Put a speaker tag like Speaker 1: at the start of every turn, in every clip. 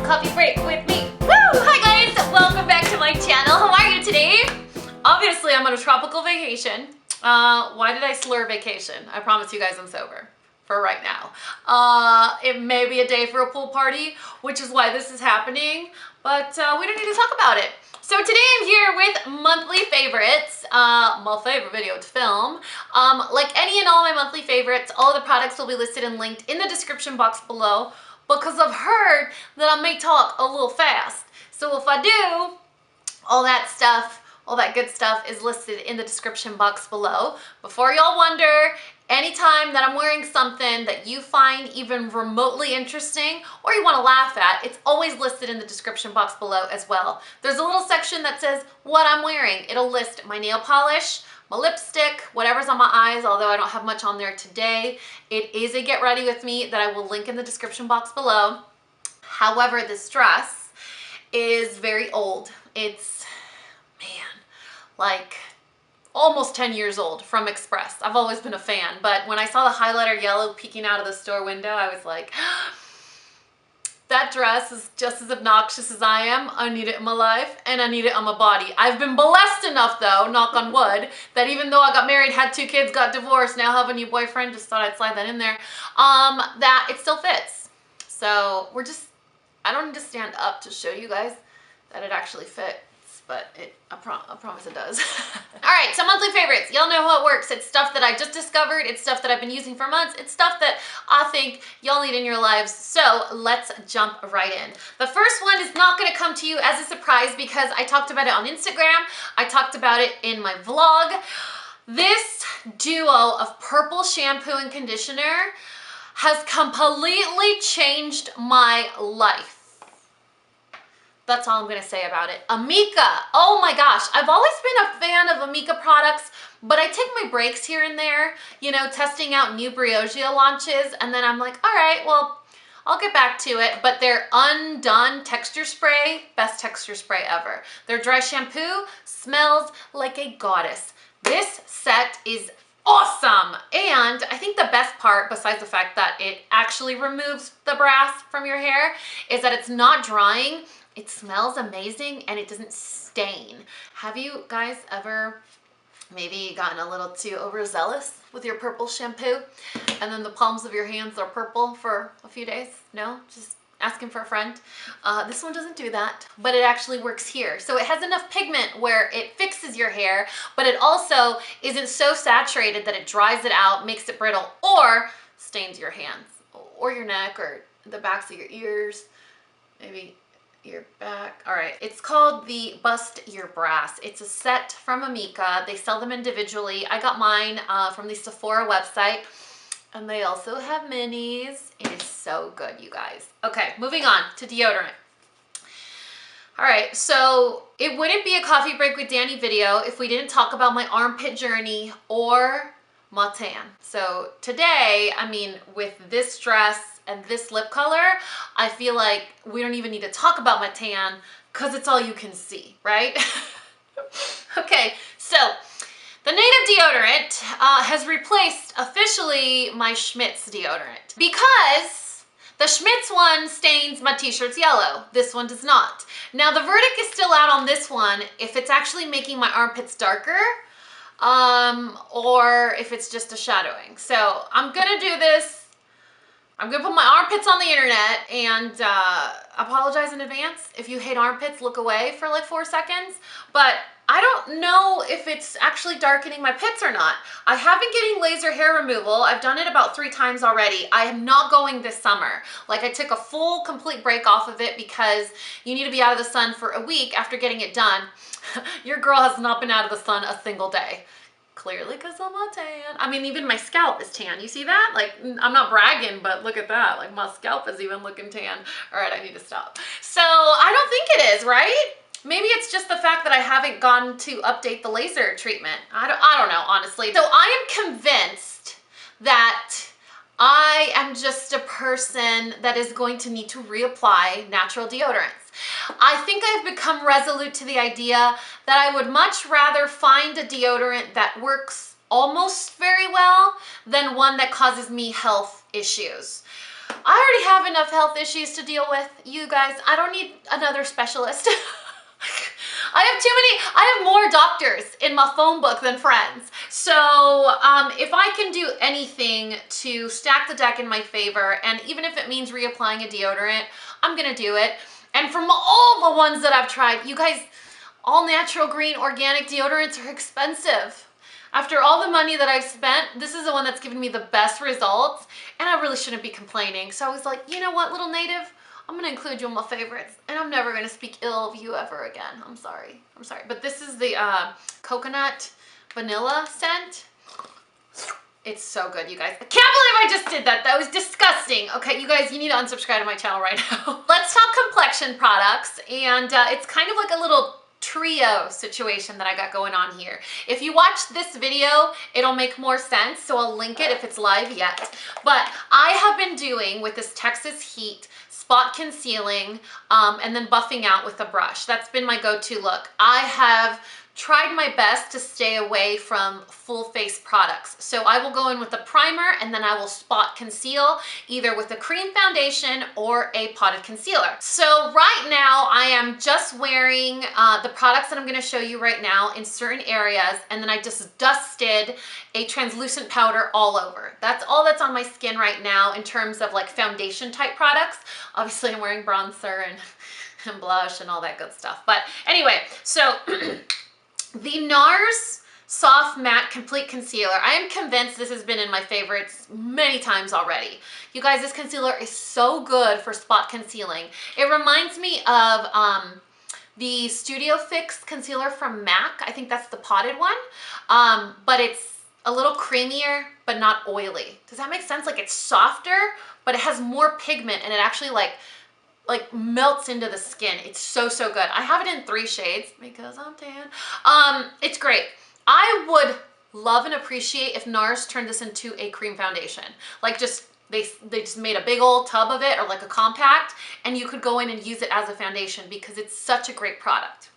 Speaker 1: coffee break with me. Woo! Hi guys, welcome back to my channel. How are you today? Obviously, I'm on a tropical vacation. Why did I slur vacation? I promise you guys I'm sober for right now. It may be a day for a pool party, which is why this is happening, but we don't need to talk about it. So today I'm here with monthly favorites, my favorite video to film. Like any and all my monthly favorites, all the products will be listed and linked in the description box below because I've heard that I may talk a little fast. So if I do, all that stuff, all that good stuff is listed in the description box below. Before y'all wonder, anytime that I'm wearing something that you find even remotely interesting or you want to laugh at, it's always listed in the description box below as well. There's a little section that says what I'm wearing. It'll list my nail polish, my lipstick, whatever's on my eyes, although I don't have much on there today. It is a get ready with me that I will link in the description box below. However, this dress is very old. It's, man, like almost 10 years old from Express. I've always been a fan, but when I saw the highlighter yellow peeking out of the store window, I was like, that dress is just as obnoxious as I am. I need it in my life and I need it on my body. I've been blessed enough though, knock on wood, that even though I got married, had 2 kids, got divorced, now have a new boyfriend, just thought I'd slide that in there, that it still fits. So I don't need to stand up to show you guys that it actually fits, but I promise it does. All right, so monthly favorites. Y'all know how it works. It's stuff that I just discovered. It's stuff that I've been using for months. It's stuff that I think y'all need in your lives. So let's jump right in. The first one is not gonna come to you as a surprise because I talked about it on Instagram. I talked about it in my vlog. This duo of purple shampoo and conditioner has completely changed my life. That's all I'm gonna say about it. Amika, oh my gosh. I've always been a fan of Amika products, but I take my breaks here and there, you know, testing out new Briogeo launches, and then I'm like, all right, well, I'll get back to it. But their Undone texture spray, best texture spray ever. Their dry shampoo smells like a goddess. This set is awesome. And I think the best part, besides the fact that it actually removes the brass from your hair, is that it's not drying. It smells amazing and it doesn't stain. Have you guys ever maybe gotten a little too overzealous with your purple shampoo and then the palms of your hands are purple for a few days? No? Just asking for a friend. This one doesn't do that, but it actually works here. So it has enough pigment where it fixes your hair, but it also isn't so saturated that it dries it out, makes it brittle, or stains your hands or your neck or the backs of your ears, maybe your back. All right, it's called the Bust Your Brass. It's a set from Amika. They sell them individually. I got mine from the Sephora website, and they also have minis. It is so good, you guys. Okay, moving on to deodorant. All right, so it wouldn't be a coffee break with Dani video if we didn't talk about my armpit journey or my tan. So today, I mean, with this dress and this lip color, I feel like we don't even need to talk about my tan because it's all you can see, right? Okay, so the Native deodorant has replaced officially my Schmidt's deodorant because the Schmidt's one stains my t-shirts yellow. This one does not. Now the verdict is still out on this one if it's actually making my armpits darker or if it's just a shadowing. So I'm gonna do this. I'm gonna put my armpits on the internet and apologize in advance. If you hate armpits, look away for like 4 seconds. But I don't know if it's actually darkening my pits or not. I have been getting laser hair removal. I've done it about 3 times already. I am not going this summer. Like I took a full complete break off of it because you need to be out of the sun for a week after getting it done. Your girl has not been out of the sun a single day. Clearly because I'm not tan. I mean, even my scalp is tan. You see that? Like, I'm not bragging, but look at that. Like, my scalp is even looking tan. All right, I need to stop. So, I don't think it is, right? Maybe it's just the fact that I haven't gone to update the laser treatment. I don't know, honestly. So, I am convinced that I am just a person that is going to need to reapply natural deodorants. I think I've become resolute to the idea that I would much rather find a deodorant that works almost very well than one that causes me health issues. I already have enough health issues to deal with, you guys. I don't need another specialist. I have more doctors in my phone book than friends. So if I can do anything to stack the deck in my favor, and even if it means reapplying a deodorant, I'm gonna do it. And from all the ones that I've tried, you guys, all natural green organic deodorants are expensive. After all the money that I've spent, this is the one that's given me the best results, and I really shouldn't be complaining. So I was like, you know what, little native? I'm gonna include you in my favorites, and I'm never gonna speak ill of you ever again. I'm sorry. But this is the coconut vanilla scent. It's so good, you guys. I can't believe I just did that. That was disgusting. Okay, you guys, you need to unsubscribe to my channel right now. Let's talk complexion products, and it's kind of like a little trio situation that I got going on here. If you watch this video, it'll make more sense, so I'll link it if it's live yet. But I have been doing with this Texas Heat spot concealing and then buffing out with a brush. That's been my go-to look. I have tried my best to stay away from full face products. So I will go in with a primer and then I will spot conceal either with a cream foundation or a potted concealer. So right now I am just wearing the products that I'm gonna show you right now in certain areas, and then I just dusted a translucent powder all over. That's all that's on my skin right now in terms of like foundation type products. Obviously I'm wearing bronzer and blush and all that good stuff. But anyway, so the NARS Soft Matte Complete Concealer. I am convinced this has been in my favorites many times already. You guys, this concealer is so good for spot concealing. It reminds me of the Studio Fix concealer from MAC. I think that's the potted one. But it's a little creamier, but not oily. Does that make sense? Like, it's softer, but it has more pigment, and it actually like melts into the skin. It's so good. I have it in 3 shades because I'm tan. It's great. I would love and appreciate if NARS turned this into a cream foundation. Like they just made a big old tub of it, or like a compact, and you could go in and use it as a foundation because it's such a great product.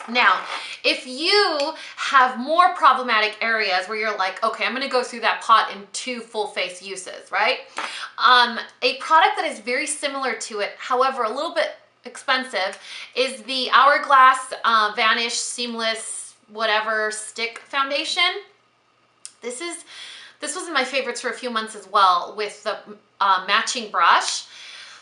Speaker 1: Now, if you have more problematic areas where you're like, okay, I'm gonna go through that pot in 2 full face uses, right? A product that is very similar to it, however, a little bit expensive, is the Hourglass Vanish Seamless Whatever Stick Foundation. This was in my favorites for a few months as well with the matching brush.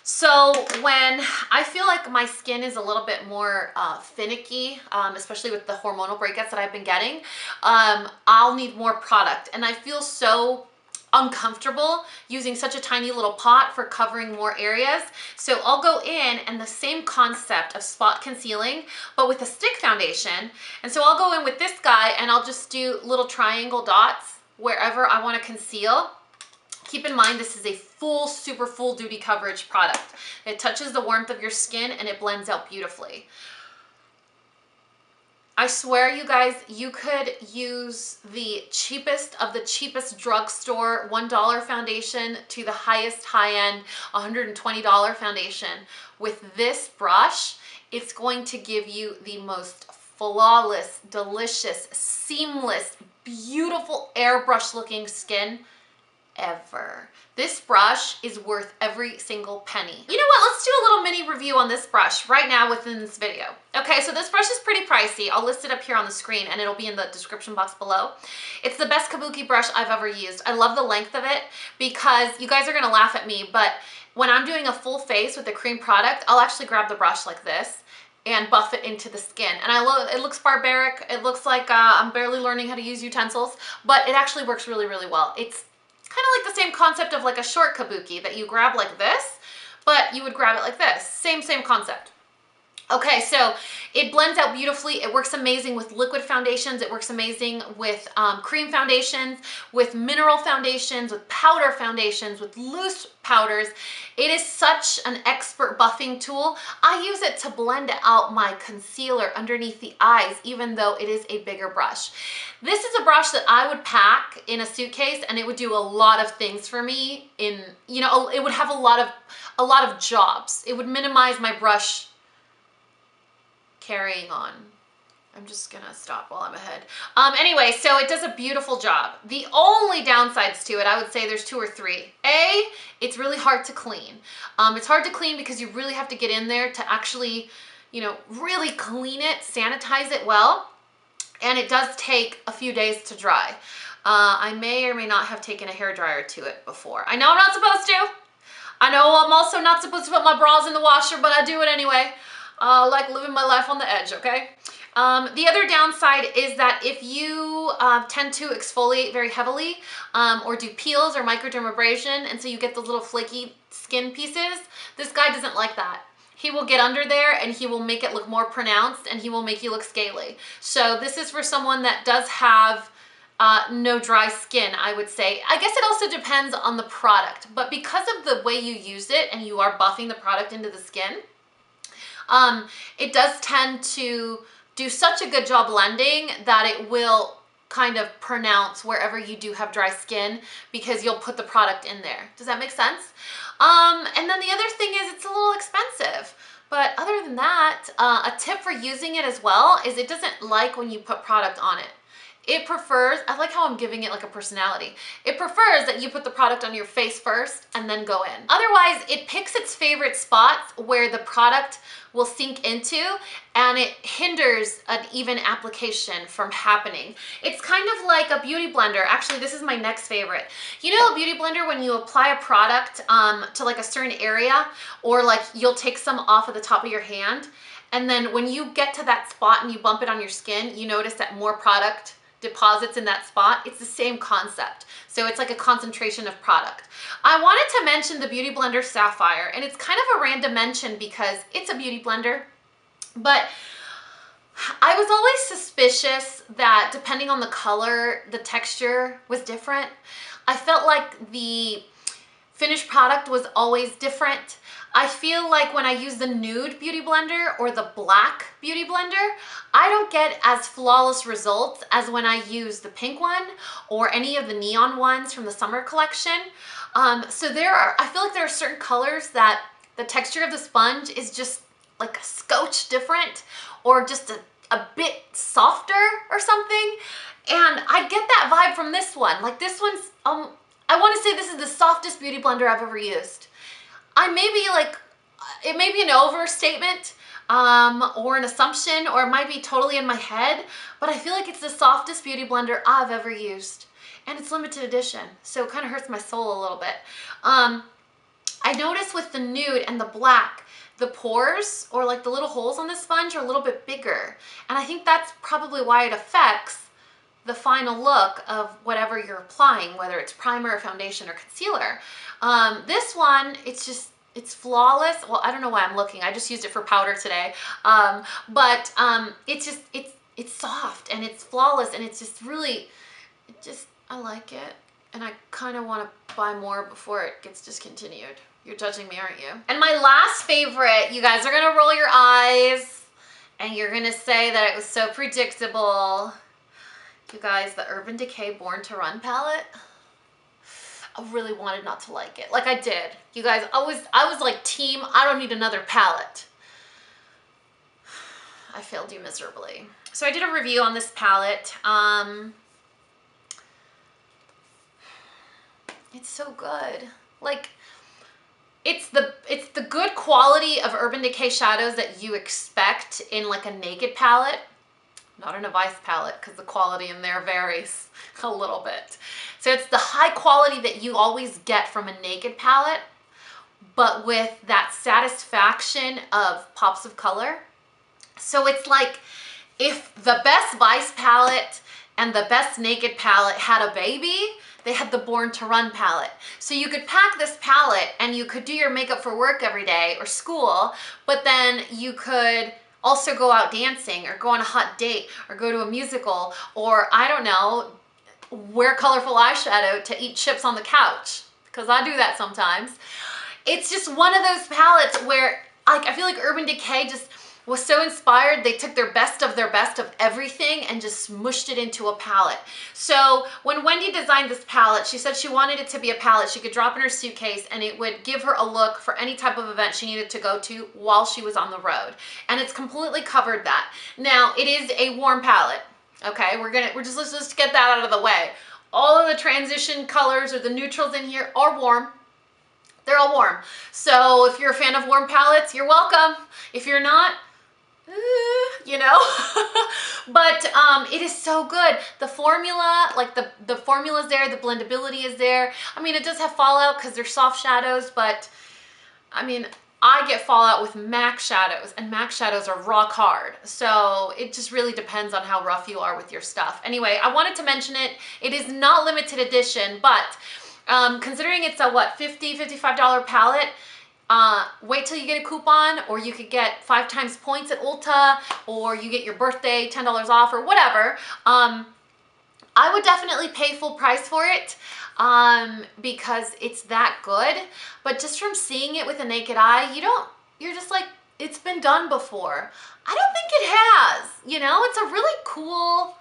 Speaker 1: So when I feel like my skin is a little bit more finicky, especially with the hormonal breakouts that I've been getting, I'll need more product. And I feel so uncomfortable using such a tiny little pot for covering more areas. So I'll go in, and the same concept of spot concealing, but with a stick foundation. And so I'll go in with this guy and I'll just do little triangle dots wherever I want to conceal. Keep in mind, this is a super full duty coverage product. It touches the warmth of your skin and it blends out beautifully. I swear, you guys, you could use the cheapest of the cheapest drugstore $1 foundation to the highest high-end $120 foundation. With this brush, it's going to give you the most flawless, delicious, seamless, beautiful airbrush looking skin ever. This brush is worth every single penny. You know what? Let's do a little mini review on this brush right now within this video. Okay, so this brush is pretty pricey. I'll list it up here on the screen and it'll be in the description box below. It's the best kabuki brush I've ever used. I love the length of it because you guys are gonna laugh at me, but when I'm doing a full face with the cream product, I'll actually grab the brush like this and buff it into the skin. And I love it. It looks barbaric. It looks like I'm barely learning how to use utensils, but it actually works really well. It's kind of like the same concept of like a short kabuki that you grab like this, but you would grab it like this. Same concept. Okay, so it blends out beautifully. It works amazing with liquid foundations. It works amazing with cream foundations, with mineral foundations, with powder foundations, with loose powders. It is such an expert buffing tool. I use it to blend out my concealer underneath the eyes, even though it is a bigger brush. This is a brush that I would pack in a suitcase and it would do a lot of things for me in, you know, it would have a lot of jobs. It would minimize my brush carrying on. I'm just gonna stop while I'm ahead. Anyway, so it does a beautiful job. The only downsides to it, I would say there's 2 or 3. A, it's really hard to clean. It's hard to clean because you really have to get in there to actually, you know, really clean it, sanitize it well. And it does take a few days to dry. I may or may not have taken a hairdryer to it before. I know I'm not supposed to. I know I'm also not supposed to put my bras in the washer, but I do it anyway. Like living my life on the edge, okay? The other downside is that if you tend to exfoliate very heavily or do peels or microdermabrasion, and so you get those little flaky skin pieces, this guy doesn't like that. He will get under there and he will make it look more pronounced and he will make you look scaly. So this is for someone that does have no dry skin, I would say. I guess it also depends on the product, but because of the way you use it and you are buffing the product into the skin, it does tend to do such a good job blending that it will kind of pronounce wherever you do have dry skin because you'll put the product in there. Does that make sense? And then the other thing is it's a little expensive. But other than that, a tip for using it as well is it doesn't like when you put product on it. It prefers, I like how I'm giving it like a personality. It prefers that you put the product on your face first and then go in. Otherwise, it picks its favorite spots where the product will sink into and it hinders an even application from happening. It's kind of like a beauty blender. Actually, this is my next favorite. You know a beauty blender when you apply a product to like a certain area, or like you'll take some off of the top of your hand, and then when you get to that spot and you bump it on your skin, you notice that more product deposits in that spot. It's the same concept. So it's like a concentration of product. I wanted to mention the Beautyblender Sapphire, and it's kind of a random mention because it's a beauty blender, but I was always suspicious that depending on the color, the texture was different. I felt like the finished product was always different. I feel like when I use the nude beauty blender or the black beauty blender, I don't get as flawless results as when I use the pink one or any of the neon ones from the summer collection. So I feel like there are certain colors that the texture of the sponge is just like a scotch different, or just a bit softer or something. And I get that vibe from this one. Like this one's, I want to say this is the softest beauty blender I've ever used. I may be like, it may be an overstatement or an assumption, or it might be totally in my head, but I feel like it's the softest beauty blender I've ever used. And it's limited edition, so it kind of hurts my soul a little bit. I noticed with the nude and the black, the pores or like the little holes on the sponge are a little bit bigger. And I think that's probably why it affects the final look of whatever you're applying, whether it's primer or foundation or concealer. This one, it's flawless. Well, I don't know why I'm looking. I just used it for powder today. It's soft and it's flawless, and it's just really, I like it. And I kind of want to buy more before it gets discontinued. You're judging me, aren't you? And my last favorite, you guys are gonna roll your eyes and you're gonna say that it was so predictable. You guys, the Urban Decay Born to Run palette. I really wanted not to like it. Like I did. You guys, I was like team, I don't need another palette. I failed you miserably. So I did a review on this palette. It's so good. Like, it's the good quality of Urban Decay shadows that you expect in like a naked palette. Not in a Vice palette, because the quality in there varies a little bit. So it's the high quality that you always get from a naked palette, but with that satisfaction of pops of color. So it's like if the best Vice palette and the best naked palette had a baby, they had the Born to Run palette. So you could pack this palette and you could do your makeup for work every day or school, but then you could also go out dancing or go on a hot date or go to a musical, or I don't know, wear colorful eyeshadow to eat chips on the couch, because I do that sometimes. It's just one of those palettes where I feel like Urban Decay just, was so inspired, they took their best of everything and just smushed it into a palette. So when Wendy designed this palette, she said she wanted it to be a palette she could drop in her suitcase and it would give her a look for any type of event she needed to go to while she was on the road. And it's completely covered that. Now, it is a warm palette. Okay, let's just get that out of the way. All of the transition colors or the neutrals in here are warm. They're all warm. So if you're a fan of warm palettes, you're welcome. If you're not, you know, but it is so good. The formula, like the formula's there, the blendability is there. I mean, it does have fallout because they're soft shadows, but I mean, I get fallout with MAC shadows, and MAC shadows are rock hard. So it just really depends on how rough you are with your stuff. Anyway, I wanted to mention it. It is not limited edition, but considering it's a what, $50, $55 palette, wait till you get a coupon, or you could get 5 times points at Ulta, or you get your birthday $10 off or whatever. I would definitely pay full price for it because it's that good. But just from seeing it with the naked eye, you're just like, it's been done before. I don't think it has, you know, it's a really cool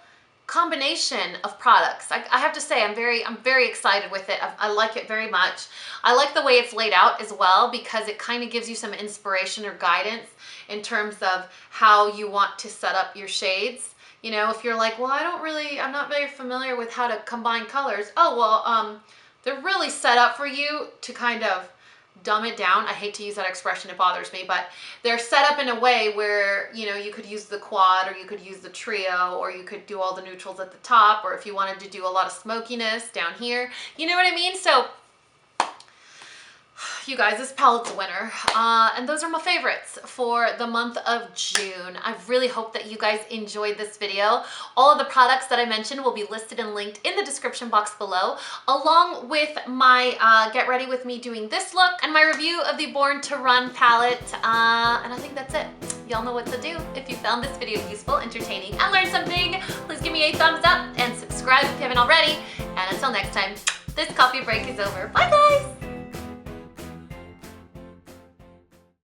Speaker 1: combination of products. I have to say, I'm very excited with it. I like it very much. I like the way it's laid out as well because it kind of gives you some inspiration or guidance in terms of how you want to set up your shades. You know, if you're like, well, I'm not very familiar with how to combine colors. Oh, well, they're really set up for you to kind of dumb it down. I hate to use that expression, it bothers me, but they're set up in a way where, you know, you could use the quad, or you could use the trio, or you could do all the neutrals at the top, or if you wanted to do a lot of smokiness down here, you know what I mean? So you guys, this palette's a winner. And those are my favorites for the month of June. I really hope that you guys enjoyed this video. All of the products that I mentioned will be listed and linked in the description box below, along with my get ready with me doing this look and my review of the Born to Run palette. And I think that's it. Y'all know what to do. If you found this video useful, entertaining, and learned something, please give me a thumbs up and subscribe if you haven't already. And until next time, this coffee break is over. Bye guys!